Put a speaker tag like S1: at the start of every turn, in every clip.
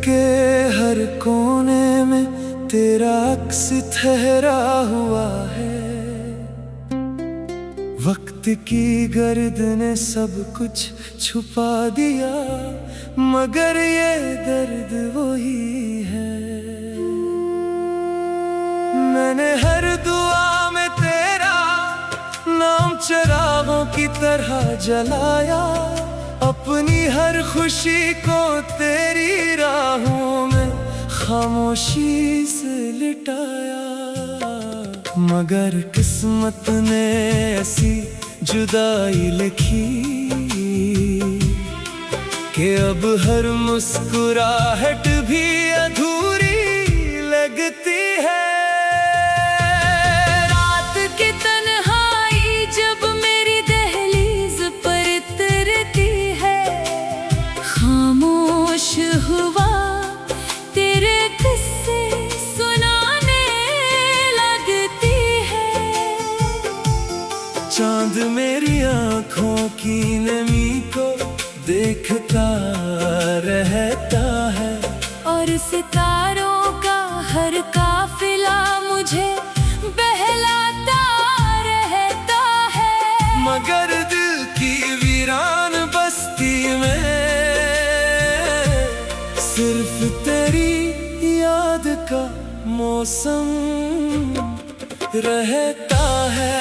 S1: के हर कोने में तेरा अक्स ठहरा हुआ है। वक्त की गर्द ने सब कुछ छुपा दिया, मगर ये दर्द वही है। मैंने हर दुआ में तेरा नाम चिरागों की तरह जलाया, अपनी हर खुशी को तेरी राहों में खामोशी से लिटाया। मगर किस्मत ने ऐसी जुदाई लिखी कि अब हर मुस्कुराहट भी अधूरी लगती है।
S2: रात की तन्हाई जब मेरी दहलीज पर उतरती है, खामोश हुआ तेरे किस्से सुनाने लगती है।
S1: चांद मेरी आँखों की नमी को देखता रहता है,
S2: और सितारों का हर काफिला मुझे बहलाता रहता है।
S1: मगर दिल की वीरान बस्ती में सिर्फ तेरी याद का मौसम रहता है।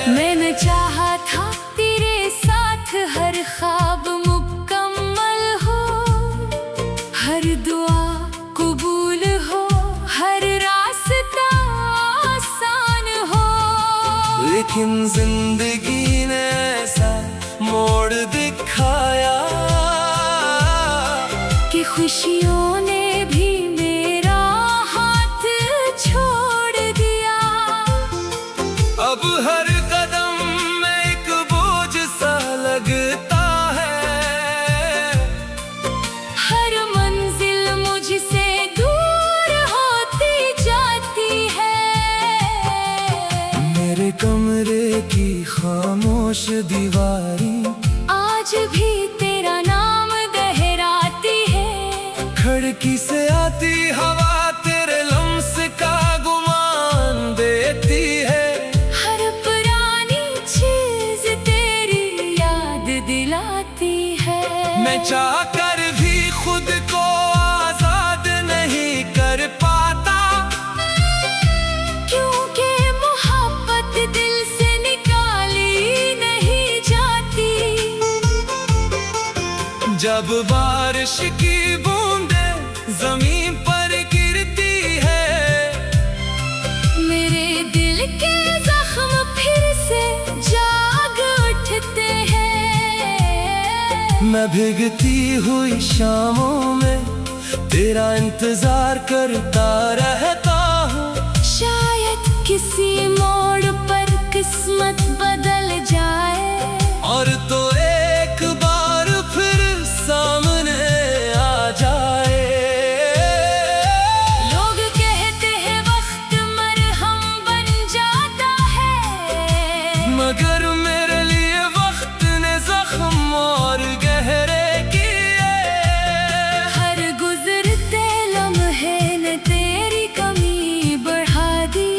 S2: मैंने चाहा था तेरे साथ हर ख्वाब मुकम्मल हो, हर दुआ कबूल हो, हर रास्ता आसान हो।
S1: लेकिन जिंदगी ने ऐसा मोड़ दिखाया
S2: कि खुशियों ने भी मेरा हाथ छोड़ दिया।
S1: अब हर कदम में एक बोझ सा लगता है,
S2: हर मंजिल मुझसे दूर होती जाती है।
S1: मेरे कमरे की खामोश दीवारें
S2: आज भी तेरा नाम गहराती है।
S1: खिड़की से आती हवा तेरे लम्स का गुमान देती है।
S2: हर पुरानी चीज तेरी याद दिलाती है।
S1: मैं चाहकर भी खुद को आजाद नहीं कर पाता,
S2: क्योंकि मोहब्बत दिल से निकाली नहीं जाती।
S1: जब बारिश की बूंदें जमीन पर गिरती है,
S2: मेरे दिल के जख्म फिर से जाग उठते हैं।
S1: मैं भीगती हुई शामों में तेरा इंतजार करता रहता हूँ।
S2: शायद किसी मोड़ पर किस्मत बदल जाए,
S1: और तो एक बार फिर सामने आ जाए।
S2: लोग कहते हैं वक्त मरहम बन जाता है,
S1: मगर मेरे लिए वक्त ने जख्म और गहरे किए।
S2: हर गुजरते लम्हे ने तेरी कमी बढ़ा दी।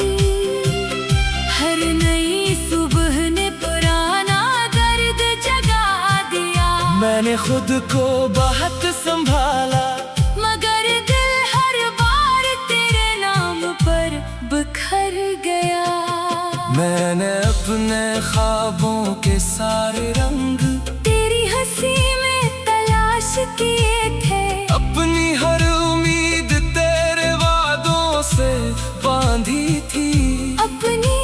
S2: हर नई सुबह ने पुराना दर्द जगा दिया।
S1: मैंने खुद को बहुत संभाला,
S2: मगर दिल हर बार तेरे नाम पर बिखर गया।
S1: मैंने अपने ख्वाबों के सारे रंग
S2: तेरी हंसी में तलाश किए थे।
S1: अपनी हर उम्मीद तेरे वादों से बांधी थी।
S2: अपनी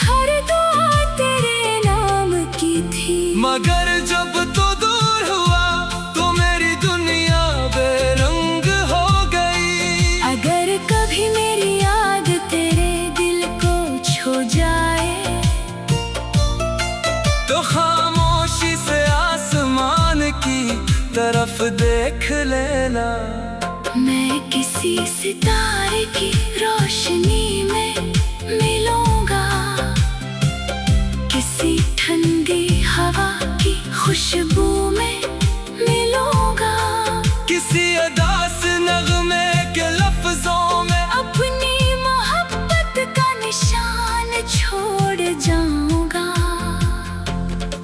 S2: हर दुआ तेरे नाम की थी।
S1: मगर जब तो दूर हुआ तो मेरी दुनिया बेरंग हो गई।
S2: अगर कभी मेरी याद तेरे दिल को छू जाए,
S1: तो खामोशी से आसमान की तरफ देख लेना।
S2: मैं किसी सितारे की रोशनी में मिलूंगा, किसी ठंडी हवा की खुशबू में मिलूंगा।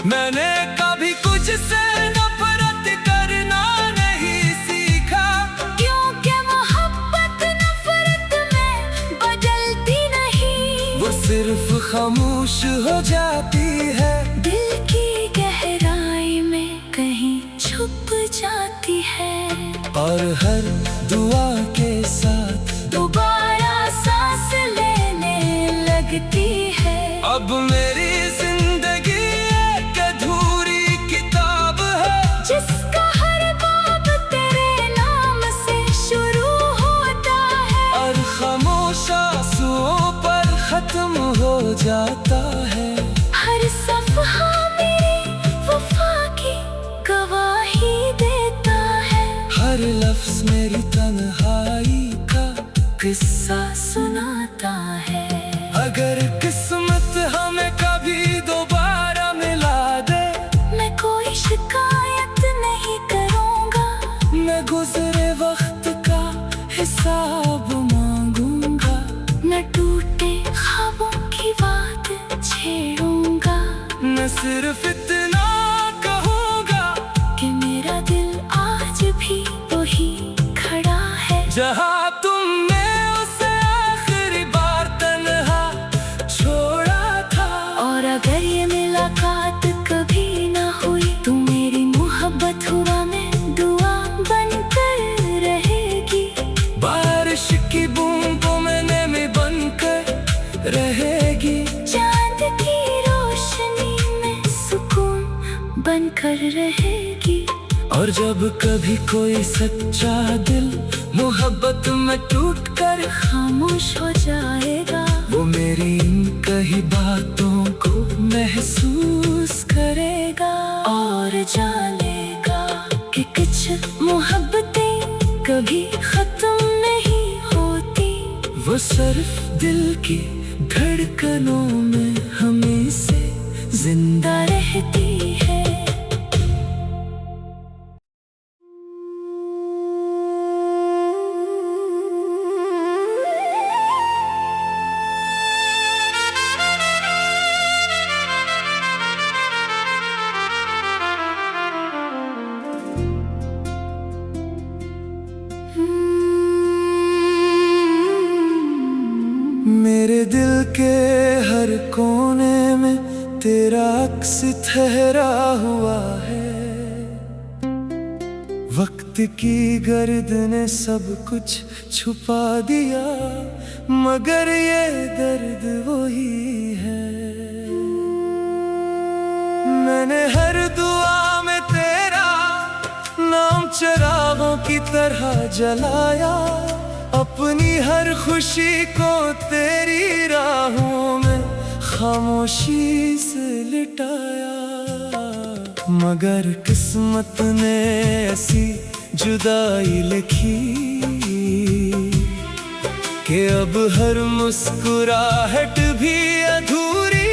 S1: मैंने कभी कुछ से नफरत करना नहीं सीखा,
S2: क्योंकि मोहब्बत नफरत में बदलती नहीं।
S1: वो सिर्फ खामोश हो जाती है,
S2: दिल की गहराई में कहीं छुप जाती है।
S1: और हर दुआ के साथ
S2: दोबारा सांस लेने लगती है।
S1: अब मेरी जिंदगी एक अधूरी किताब है,
S2: जिसका हर बाब तेरे नाम से शुरू होता है।
S1: और खामोश आंसुओं पर खत्म हो जाता है।
S2: हर सफहा मेरी वफा की गवाही देता है।
S1: हर लफ्ज मेरी तन्हाई का
S2: किस्सा सुनाता है।
S1: अगर किस्मत हमें कभी दोबारा मिला दे,
S2: मैं कोई शिकायत नहीं करूँगा।
S1: मैं गुजरे वक्त का हिसाब मांगूंगा।
S2: न टूटे ख्वाबों की बात छेड़ूंगा।
S1: मैं सिर्फ इतना कहूँगा
S2: कि मेरा दिल आज भी वही खड़ा है,
S1: जहाँ तुमने उसे आखिरी बार तन्हा छोड़ा था।
S2: और अगर ये मुलाकात कभी ना हुई तो मेरी मोहब्बत हुआ में दुआ बनकर रहेगी।
S1: बारिश की बूंदों में नमी बनकर रहेगी,
S2: चांद की रोशनी में सुकून बनकर रहेगी।
S1: और जब कभी कोई सच्चा दिल मोहब्बत में टूट कर
S2: खामोश हो जाएगा,
S1: वो मेरी इन कही बातों को महसूस
S2: करेगा और जानेगा कि कुछ मोहब्बतें कभी खत्म नहीं होती।
S1: वो सिर्फ दिल की धड़कनों में हमेशा
S2: जिंदा रहती है।
S1: मेरे दिल के हर कोने में तेरा अक्स ठहरा हुआ है। वक्त की गर्द ने सब कुछ छुपा दिया, मगर ये दर्द वही है। मैंने हर दुआ में तेरा नाम चिरागों की तरह जलाया, अपनी हर खुशी को तेरी राहों में खामोशी से लिटाया। मगर किस्मत ने ऐसी जुदाई लिखी कि अब हर मुस्कुराहट भी अधूरी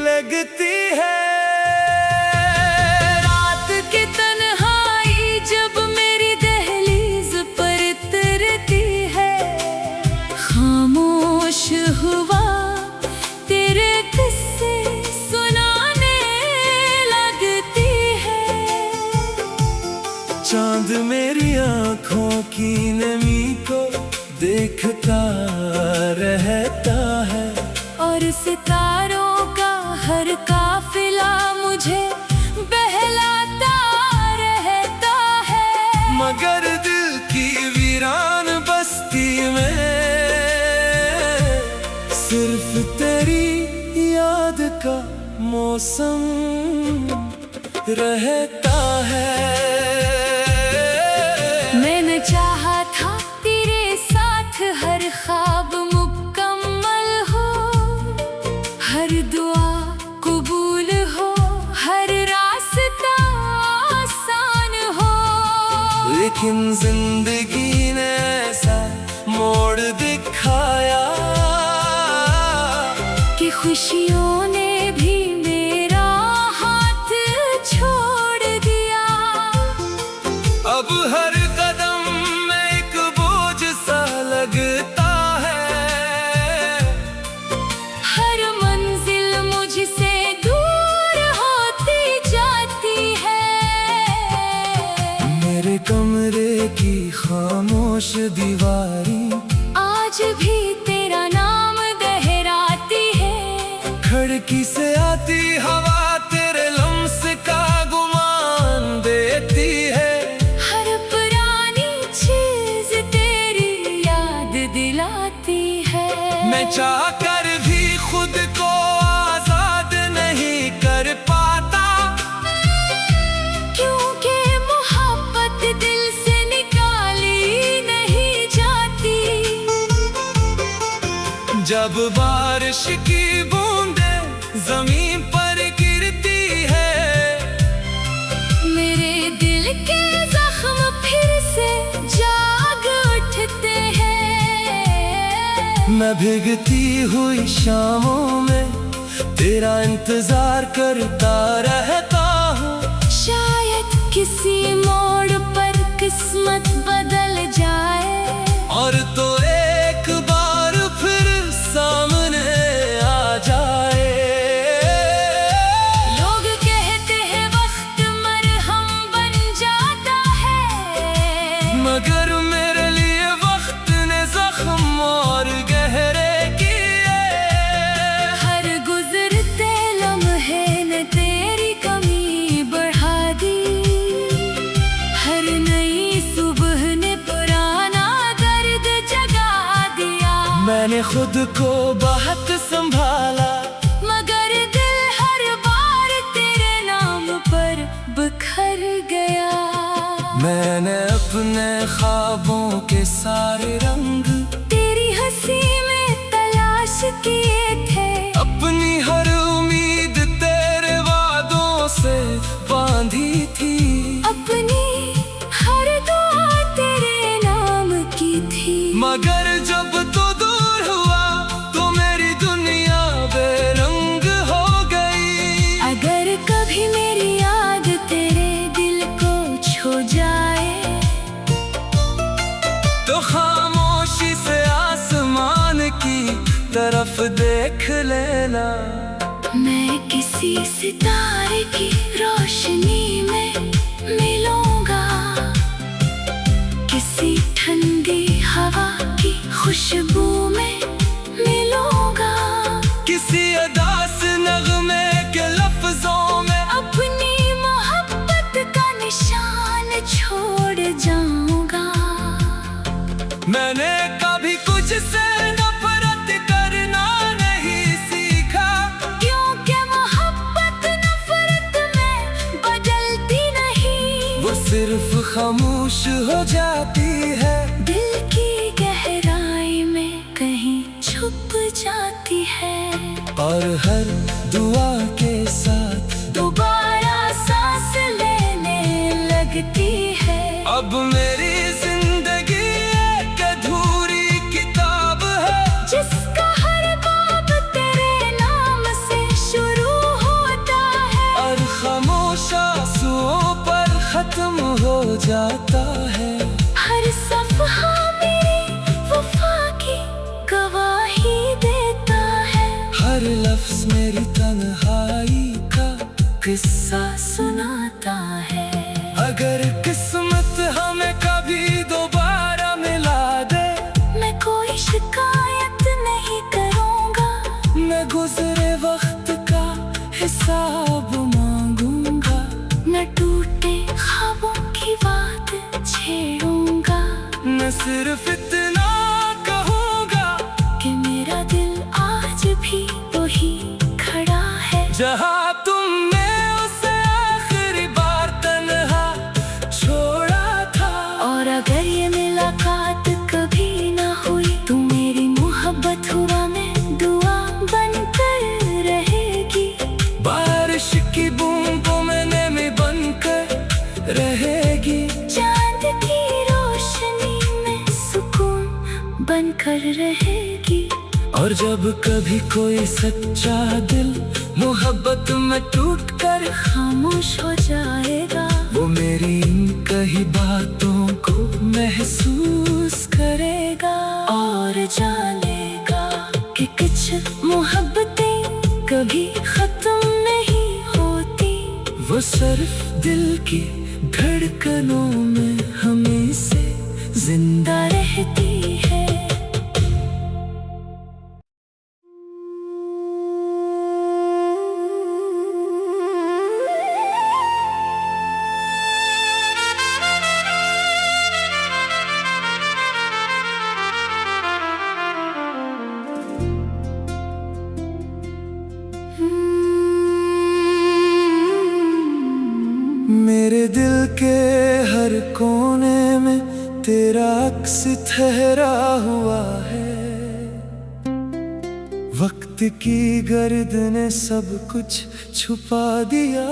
S1: लगती है।
S2: रात की तन्हाई जब मेरी दहलीज पर उतरती है, खामोश हुआ तेरे किस्से सुनाने लगती है।
S1: चांद मेरी आँखों की नमी को देखता रहता है,
S2: और सितारों का हर काफिला मुझे बहलाता रहता है।
S1: मगर दिल की वीरान बस्ती में सिर्फ तेरी याद का मौसम रहता है।
S2: मैंने चाहा था तेरे साथ हर ख्वाब मुकम्मल हो, हर दुआ कबूल हो, हर रास्ता आसान हो।
S1: लेकिन जिंदगी ने ऐसा मोड़ दिखाया
S2: कि खुशियों ने भी मेरा हाथ छोड़ दिया।
S1: अब हर कदम में एक बोझ सा लगता है,
S2: हर मंजिल मुझसे दूर होती
S1: दीवारी
S2: आज भी तेरा नाम दोहराती है।
S1: खिड़की से आती हवा तेरे लम्स का गुमान देती है।
S2: हर पुरानी चीज तेरी याद दिलाती है।
S1: मैं चाहकर भी खुद को आजाद नहीं कर पाता,
S2: क्योंकि मोहब्बत दिल से निकाली नहीं जाती।
S1: जब बारिश की बूंदें जमीन पर गिरती है,
S2: मेरे दिल के जख्म फिर से जाग उठते हैं।
S1: मैं भीगती हुई शामों में तेरा इंतजार करता रहता हूँ।
S2: शायद किसी मोड़ पर किस्मत बदल जाए,
S1: और तो एक बार फिर सामने आ जाए।
S2: लोग कहते हैं वक्त मरहम बन जाता है,
S1: मगर मेरे लिए वक्त ने जख्म और गहरे किए।
S2: हर गुजरते लम्हे ने तेरी कमी बढ़ा दी। हर नई सुबह ने पुराना दर्द जगा दिया।
S1: मैंने खुद को बहुत संभाला,
S2: मगर दिल हर बार तेरे नाम पर बिखर गया।
S1: मैंने अपने ख्वाबों के सारे रंग
S2: तेरी हंसी में तलाश किए थे।
S1: अपनी हर उम्मीद तेरे वादों से बांधी थी।
S2: अपनी हर दुआ तेरे नाम की थी।
S1: मगर जब तो दूर हुआ तो मेरी दुनिया बेरंग हो गई।
S2: अगर कभी मेरी याद तेरे दिल को छू जाए,
S1: तो खामोशी से आसमान की तरफ देख लेना।
S2: मैं किसी सितारे की रोशनी में मिलूंगा, किसी ठंडी हवा की खुशबू में मिलूंगा।
S1: किसी अदास नगमे के लफ्जों में
S2: अपनी मोहब्बत का निशान छोड़ जाऊंगा।
S1: मैंने कभी कुछ से नफरत करना नहीं सीखा,
S2: क्योंकि मोहब्बत नफरत में बदलती नहीं।
S1: वो सिर्फ खामोश हो जाती है।
S2: दिल की गहराई में कहीं छुप जाती है।
S1: और हर दुआ के साथ
S2: दोबारा सांस लेने लगती है।
S1: अब मेरी जिंदगी एक अधूरी किताब है,
S2: जिसका हर बाब तेरे नाम से शुरू होता है।
S1: और खामोश आंसुओं पर खत्म हो जाता है।
S2: हर सफहा मेरी वफा की गवाही देता है।
S1: हर लफ्ज मेरी तन्हाई का किस्सा
S2: सुनाता है।
S1: अगर किस्मत हमें कभी दोबारा मिला दे,
S2: मैं कोई शिकायत नहीं करूंगा।
S1: मैं गुजरे वक्त का हिसाब मांगूंगा।
S2: न टूटे ख्वाबों की बात छेड़ूंगा।
S1: न सिर्फ इतना कहूंगा
S2: कि मेरा दिल आज भी वही खड़ा है,
S1: जहां तुमने उसे आखिरी बार तन्हा छोड़ा था।
S2: और अगर ये मुलाकात कभी ना हुई, तो मेरी मोहब्बत हुआ में दुआ बनकर रहेगी।
S1: बारिश की बूंदों में नमी बनकर रहेगी।
S2: चांद की रोशनी में सुकून बनकर रहेगी।
S1: और जब कभी कोई सच्चा दिल मोहब्बत में टूट कर
S2: खामोश हो जाएगा,
S1: वो मेरी इन कही बातों को महसूस
S2: करेगा और जानेगा कि कुछ मोहब्बतें कभी खत्म नहीं होती।
S1: वो सिर्फ दिल की धड़कनों में हमें से
S2: जिंदा रहती है।
S1: मेरे दिल के हर कोने में तेरा अक्स ठहरा हुआ है। वक्त की गर्द ने सब कुछ छुपा दिया,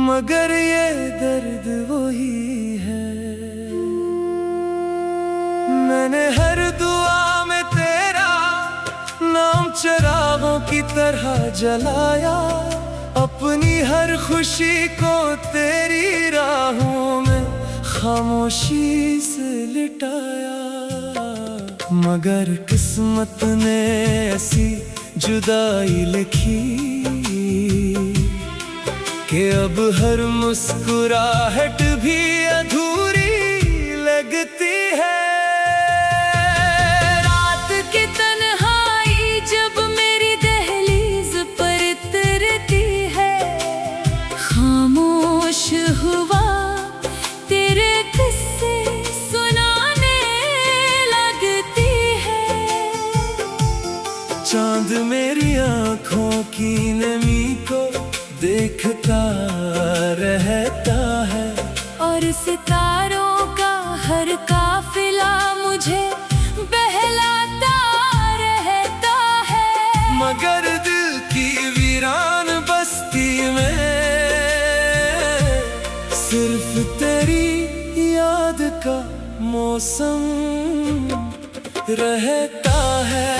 S1: मगर ये दर्द वही है। मैंने हर दुआ में तेरा नाम चिरागों की तरह जलाया, अपनी हर खुशी को तेरी राहों में खामोशी से लिटाया। मगर किस्मत ने ऐसी जुदाई लिखी कि अब हर मुस्कुराहट भी अधूरी लगती है।
S2: रात की तन्हाई जब मेरी दहलीज पर उतरती है, खामोश हुआ तेरे किस्से सुनाने लगती है।
S1: चांद मेरी आँखों की नमी को देखता रहता है,
S2: और सितारों का हर काफिला मुझे बहलाता रहता है।
S1: मगर दिल की वीरान बस्ती में सिर्फ तेरी याद का मौसम रहता है।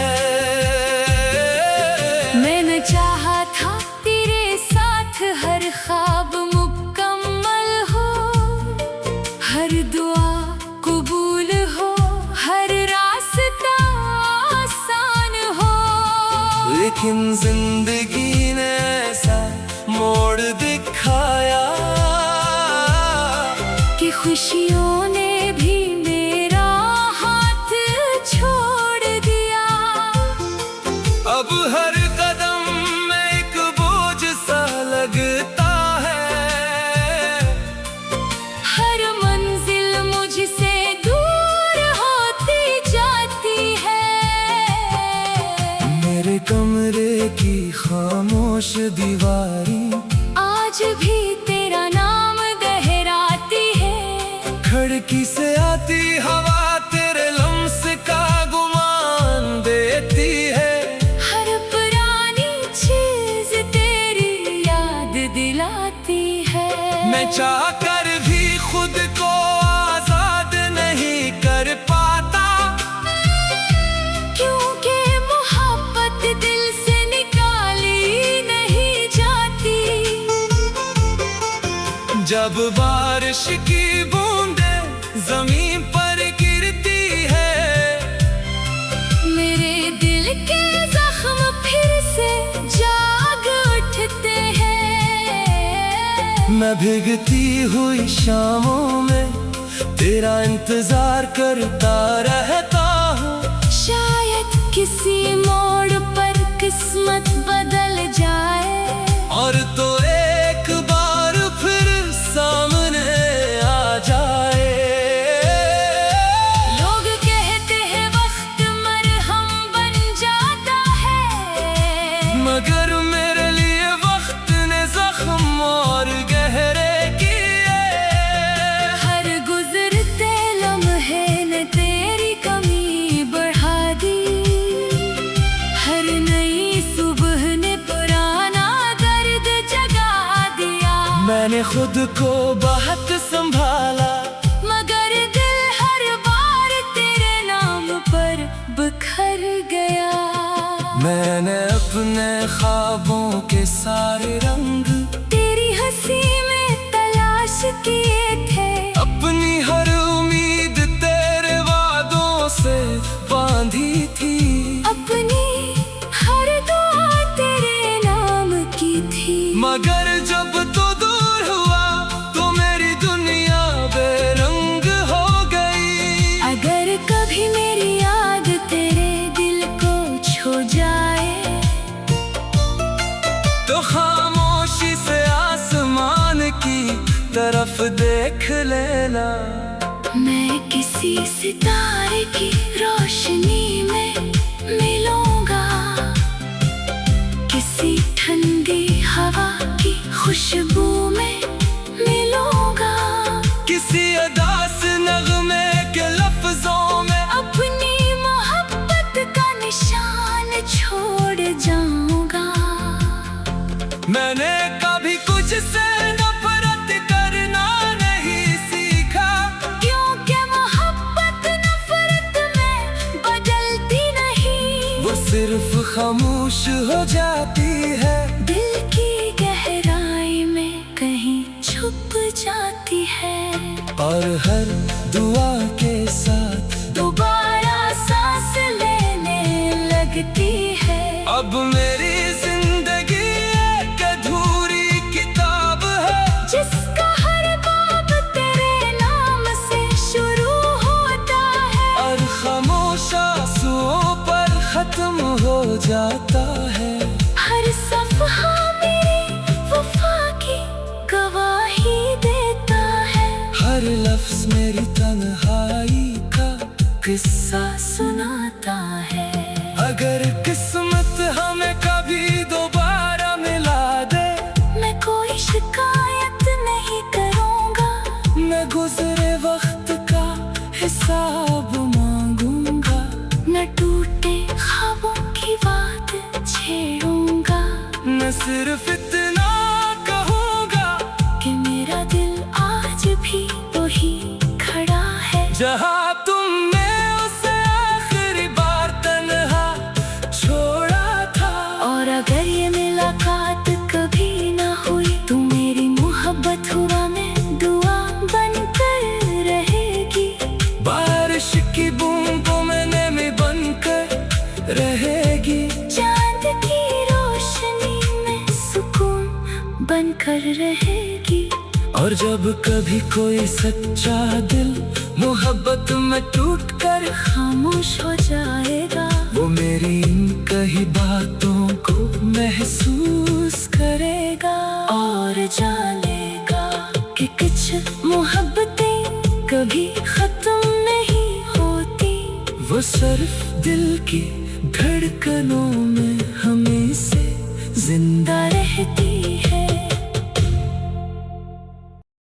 S2: मैंने चाहा था तेरे साथ हर ख्वाब मुकम्मल हो, हर दुआ कबूल हो, हर रास्ता आसान हो।
S1: लेकिन जिंदगी ने ऐसा मोड़ दिखाया
S2: कि खुशियों ने भी मेरा हाथ छोड़ दिया।
S1: अब हर कदम में एक बोझ सा लगता है,
S2: हर मंजिल मुझसे दूर होती जाती है।
S1: मेरे कमरे की खामोश दीवारें
S2: आज भी तेरा नाम गहराती है।
S1: खिड़की से आती हवा तेरे लम्स का गुमान देती है।
S2: हर पुरानी चीज तेरी याद दिलाती है।
S1: मैं चाहकर भी खुद को आजाद नहीं कर पाता,
S2: क्योंकि मोहब्बत दिल से निकाली नहीं जाती।
S1: जब बारिश की बूंदें जमीन पर गिरती है,
S2: मेरे दिल के जख्म फिर से जाग उठते हैं।
S1: मैं भीगती हुई शामों में तेरा इंतजार करता रहता हूँ।
S2: शायद किसी मोड़ पर किस्मत बदल जाए,
S1: और तो एक बार फिर सामने आ जाए।
S2: लोग कहते हैं वक्त मरहम बन जाता है,
S1: मगर मेरे लिए वक्त ने जख्म और गहरे किए।
S2: हर गुजरते लम्हे ने तेरी कमी बढ़ा दी, हर नई सुबह ने पुराना दर्द जगा दिया।
S1: मैंने खुद को बहुत संभाला,
S2: मगर दिल हर बार तेरे नाम पर बिखर गया।
S1: मैंने अपने ख्वाबों के सारे रंग
S2: तेरी हंसी में तलाश किए थे,
S1: अपनी हर उम्मीद तेरे वादों से बांधी थी।
S2: अपनी हर दुआ तेरे नाम की थी।
S1: मगर जब तो दूर हुआ तो मेरी दुनिया बेरंग हो गई। तो खामोशी से आसमान की तरफ देख लेना।
S2: मैं किसी सितारे की रोशनी में मिलूंगा, किसी ठंडी हवा की खुशबू में मिलूंगा,
S1: किसी अदास नगमे के लफ्जों में
S2: अपनी मोहब्बत का निशान छोड़ जाऊंगा।
S1: मैंने कभी कुछ से नफरत करना नहीं सीखा,
S2: क्योंकि मोहब्बत नफरत में बदलती नहीं,
S1: वो सिर्फ खामोश हो जाती है,
S2: दिल की गहराई में कहीं छुप जाती है,
S1: और हर दुआ के साथ
S2: दोबारा सांस लेने लगती है।
S1: अब मेरी जिंदगी एक अधूरी किताब है,
S2: जिसका हर बाब तेरे नाम से शुरू होता है,
S1: और खामोश आंसुओं पर खत्म हो जाता है।
S2: हर सफ़हा मेरी वफा की गवाही देता है,
S1: हर लफ्ज मेरी तन्हाई का
S2: किस्सा सुनाता है।
S1: अगर किस्मत हमें कभी दोबारा मिला दे,
S2: मैं कोई शिकायत नहीं करूँगा,
S1: मैं गुजरे वक्त का हिसाब मांगूंगा,
S2: न टूटे ख्वाबों की बात छेड़ूंगा,
S1: मैं सिर्फ इतना कहूँगा
S2: कि मेरा दिल आज भी वही खड़ा है,
S1: जहाँ तुमने उसे आखिरी बार तन्हा छोड़ा था।
S2: और अगर ये मुलाकात कभी ना हुई, तो मेरी मोहब्बत हुआ में दुआ बनकर रहेगी,
S1: बारिश की बूंदों में नमी बनकर रहेगी,
S2: चांद की रोशनी में सुकून बनकर रहेगी।
S1: और जब कभी कोई सच्चा दिल मोहब्बत में टूट कर
S2: खामोश हो जाएगा,
S1: वो मेरी इन कही बातों को महसूस
S2: करेगा और जानेगा कि कुछ मोहब्बतें कभी खत्म नहीं होती,
S1: वो सिर्फ दिल की धड़कनों में हमेशा
S2: जिंदा रहती है।